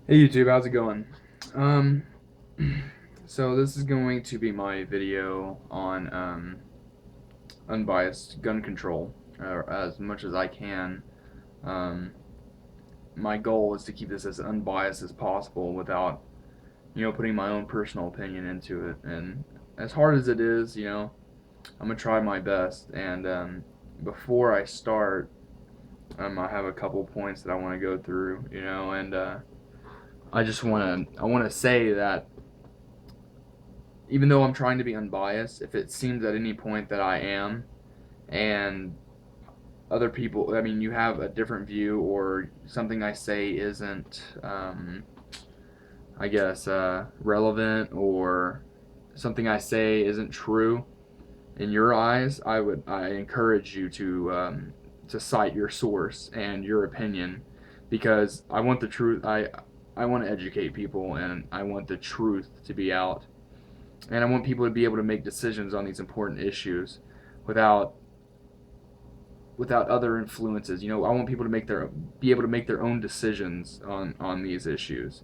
Hey YouTube, how's it going? Um, so this is going to be my video on unbiased gun control, as much as I can. Um, my goal is to keep this as unbiased as possible without, putting my own personal opinion into it. And as hard as it is, I'm gonna try my best. And before I start, I have a couple points that I want to go through, and I want to say that even though I'm trying to be unbiased, if it seems at any point that I am, and other people, I mean, you have a different view, or something I say isn't, I guess, relevant, or something I say isn't true in your eyes, I encourage you to cite your source and your opinion, because I want the truth. I want to educate people, and I want the truth to be out, and I want people to be able to make decisions on these important issues without other influences. I want people to be able to make their own decisions on these issues.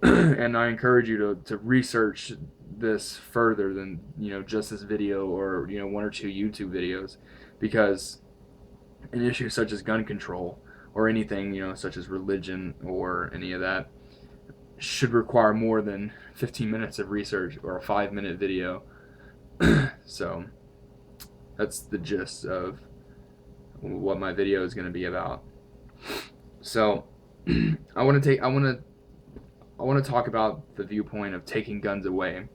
And I encourage you to research this further than just this video, or one or two YouTube videos, because an issue such as gun control, or anything such as religion or any of that, should require more than 15 minutes of research or a 5-minute video. So that's the gist of what my video is going to be about. So I want to talk about the viewpoint of taking guns away.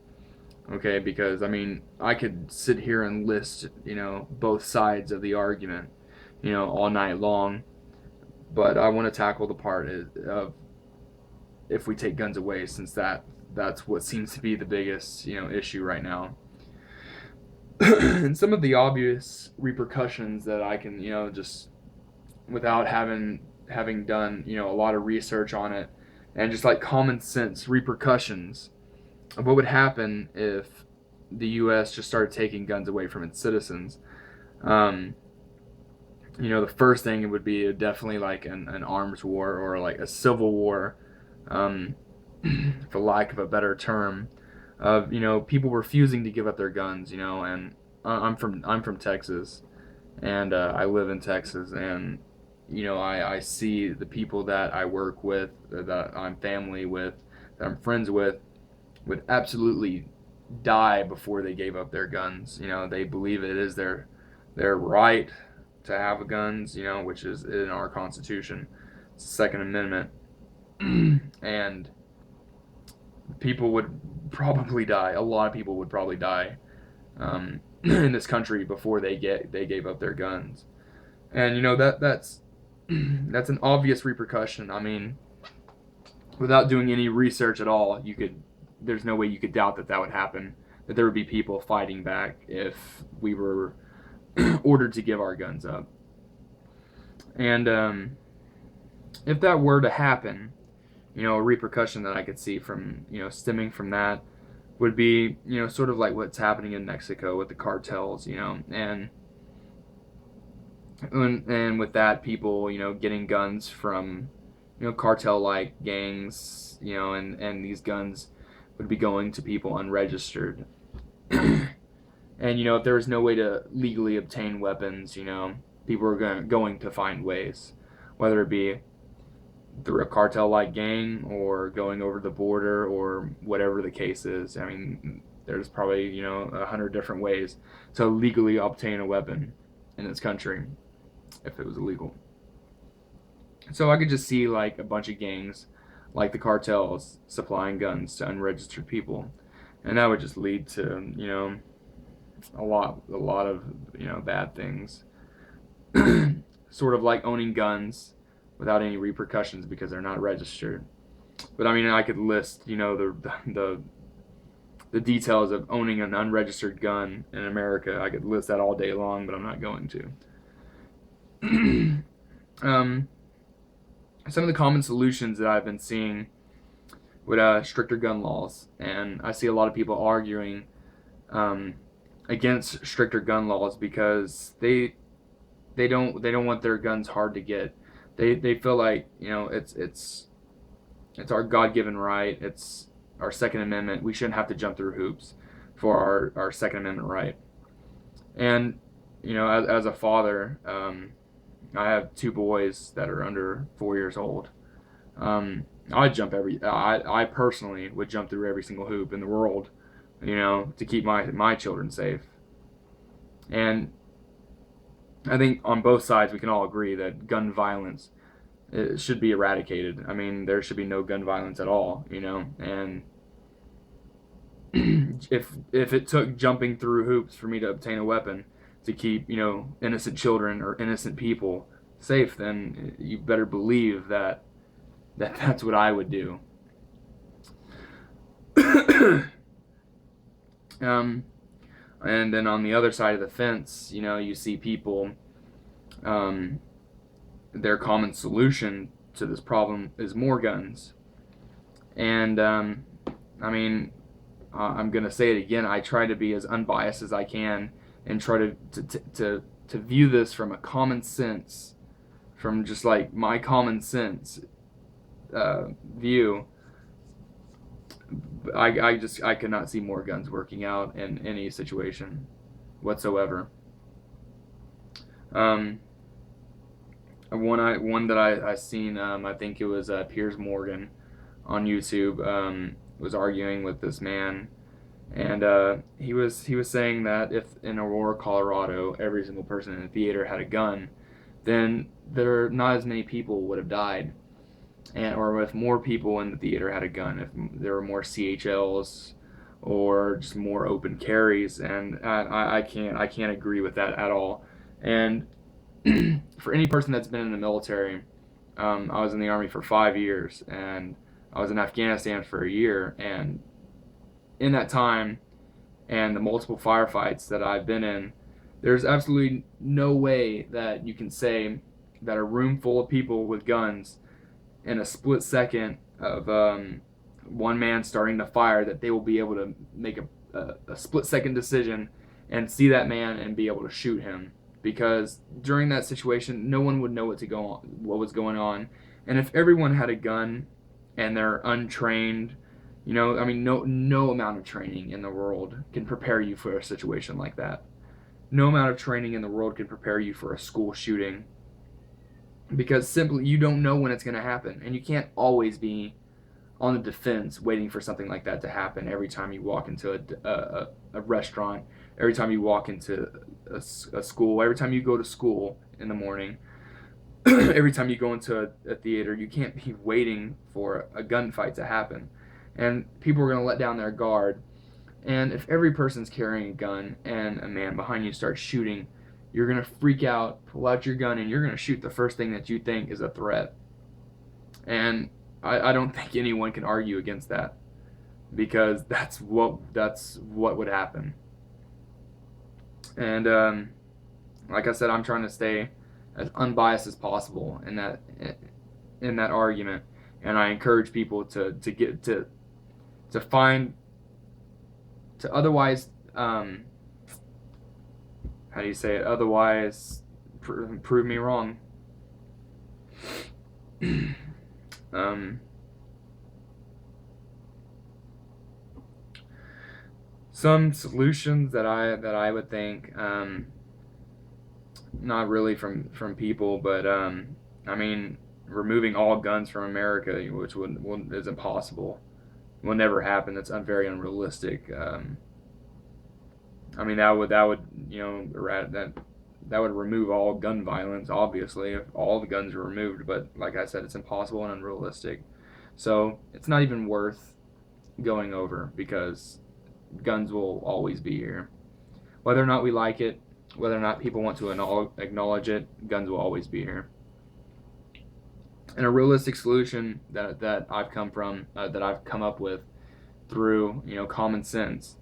Okay, because I mean, I could sit here and list, both sides of the argument, all night long, but I want to tackle the part of if we take guns away, since that's what seems to be the biggest, issue right now. And some of the obvious repercussions that I can, just without having done, a lot of research on it, and just like common sense repercussions of what would happen if the U.S. just started taking guns away from its citizens. Um, the first thing it would be definitely like an arms war, or like a civil war, um, for lack of a better term, of people refusing to give up their guns. And I'm from Texas, and I live in Texas, and I see the people that I work with, that I'm family with, that I'm friends with, would absolutely die before they gave up their guns. They believe it is their right to have guns, which is in our Constitution, it's the Second Amendment. And people would probably die. A lot of people would probably die, in this country before they gave up their guns. And that's that's an obvious repercussion. I mean, without doing any research at all, there's no way you could doubt that would happen. That there would be people fighting back if we were ordered to give our guns up. And if that were to happen, a repercussion that I could see from stemming from that would be sort of like what's happening in Mexico with the cartels, and with that, people getting guns from cartel like gangs, and these guns would be going to people unregistered. And if there was no way to legally obtain weapons, people are going to find ways, whether it be through a cartel like gang, or going over the border, or whatever the case is. I mean, there's probably 100 different ways to legally obtain a weapon in this country if it was illegal. So I could just see like a bunch of gangs, like the cartels, supplying guns to unregistered people, and that would just lead to a lot of bad things. Sort of like owning guns without any repercussions because they're not registered. But I mean, I could list the details of owning an unregistered gun in America. I could list that all day long, but I'm not going to. um, some of the common solutions that I've been seeing with stricter gun laws, and I see a lot of people arguing um, against stricter gun laws because they don't want their guns hard to get. They feel like it's It's our God-given right. It's our Second Amendment. We shouldn't have to jump through hoops for our Second Amendment right. And as a father, I have two boys that are under 4 years old. I personally would jump through every single hoop in the world, to keep my children safe. And I think on both sides we can all agree that gun violence, it should be eradicated. I mean, there should be no gun violence at all, and if it took jumping through hoops for me to obtain a weapon to keep, innocent children or innocent people safe, then you better believe that's what I would do. And then on the other side of the fence, you see people, their common solution to this problem is more guns. And I mean, I'm gonna say it again. I try to be as unbiased as I can and try to view this from a common sense, from just like my common sense view. I could not see more guns working out in any situation whatsoever. One that I seen, I think it was Piers Morgan on YouTube, was arguing with this man, and he was saying that if in Aurora, Colorado, every single person in the theater had a gun, then there not as many people would have died. Or if more people in the theater had a gun, if there were more CHLs or just more open carries, and I can't agree with that at all. And for any person that's been in the military, I was in the Army for 5 years, and I was in Afghanistan for a year, and in that time and the multiple firefights that I've been in, there's absolutely no way that you can say that a room full of people with guns, in a split second of one man starting to fire, that they will be able to make a split second decision and see that man and be able to shoot him, because during that situation no one would know what was going on. And if everyone had a gun and they're untrained, I mean, no amount of training in the world can prepare you for a situation like that. No amount of training in the world can prepare you for a school shooting, because simply you don't know when it's going to happen, and you can't always be on the defense waiting for something like that to happen every time you walk into a restaurant, every time you walk into a school, every time you go to school in the morning, every time you go into a theater. You can't be waiting for a gunfight to happen, and people are going to let down their guard. And if every person's carrying a gun and a man behind you starts shooting, you're going to freak out, pull out your gun, and you're going to shoot the first thing that you think is a threat. And I don't think anyone can argue against that, because that's what would happen. And like I said, I'm trying to stay as unbiased as possible in that argument, and I encourage people to otherwise, how do you say it? Otherwise, prove me wrong. Some solutions that I would think, not really from people, but I mean, removing all guns from America, which is impossible, will never happen. That's very unrealistic. I mean, that would that would remove all gun violence, obviously, if all the guns were removed. But like I said, it's impossible and unrealistic. So it's not even worth going over, because guns will always be here. Whether or not we like it, whether or not people want to acknowledge it, guns will always be here. And a realistic solution that I've come up with through common sense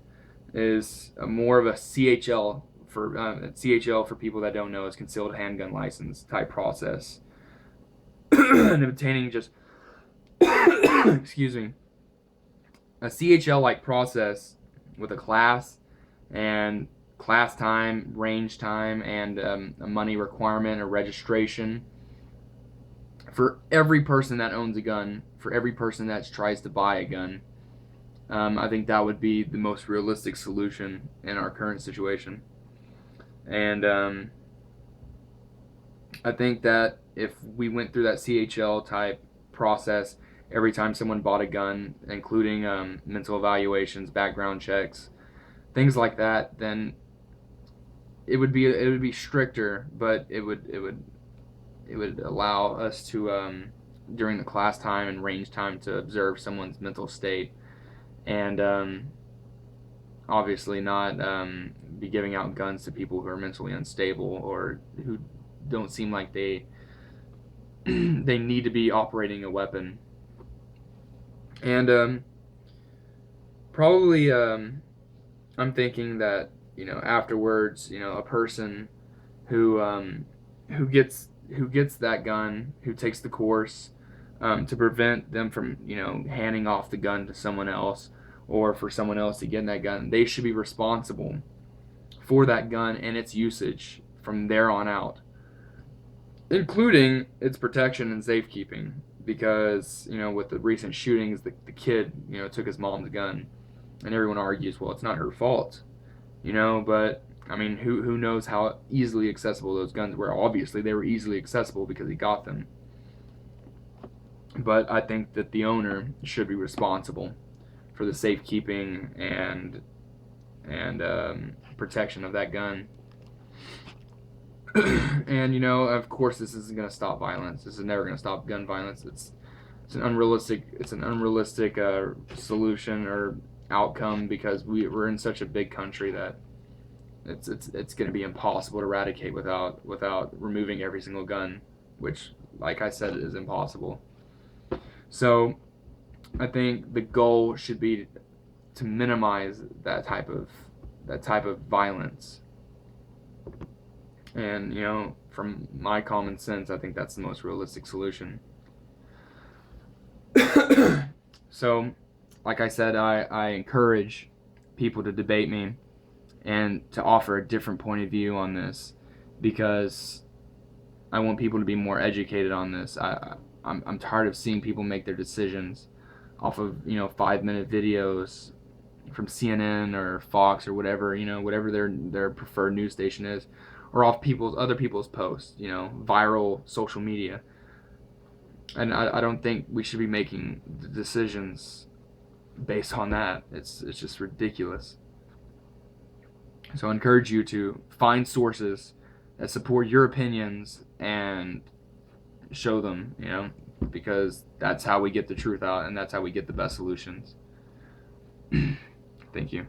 is more of a CHL for people that don't know, is concealed handgun license type process, and obtaining just excuse me, a CHL like process with a class and class time, range time, and a money requirement or registration for every person that owns a gun, for every person that tries to buy a gun. I think that would be the most realistic solution in our current situation. And I think that if we went through that CHL type process every time someone bought a gun, including mental evaluations, background checks, things like that, then it would be stricter, but it would allow us to during the class time and range time to observe someone's mental state, and obviously not be giving out guns to people who are mentally unstable or who don't seem like they they need to be operating a weapon. And probably I'm thinking that afterwards, a person who who gets that gun, who takes the course, to prevent them from handing off the gun to someone else, or for someone else to get that gun, they should be responsible for that gun and its usage from there on out, including its protection and safekeeping. Because with the recent shootings, the kid took his mom's gun, and everyone argues, well, it's not her fault, but I mean, who knows how easily accessible those guns were? Obviously, they were easily accessible because he got them. But I think that the owner should be responsible for the safekeeping and protection of that gun. And of course, this isn't going to stop violence. This is never going to stop gun violence. It's an unrealistic solution or outcome, because we're in such a big country that it's going to be impossible to eradicate without removing every single gun, which, like I said, is impossible. So I think the goal should be to minimize that type of violence. And from my common sense, I think that's the most realistic solution. So, like I said, I encourage people to debate me and to offer a different point of view on this, because I want people to be more educated on this. I'm tired of seeing people make their decisions off of 5-minute videos from CNN or Fox or whatever whatever their preferred news station is, or off other people's posts, viral social media. And I don't think we should be making decisions based on that. It's just ridiculous. So I encourage you to find sources that support your opinions and show them, because that's how we get the truth out, and that's how we get the best solutions. Thank you.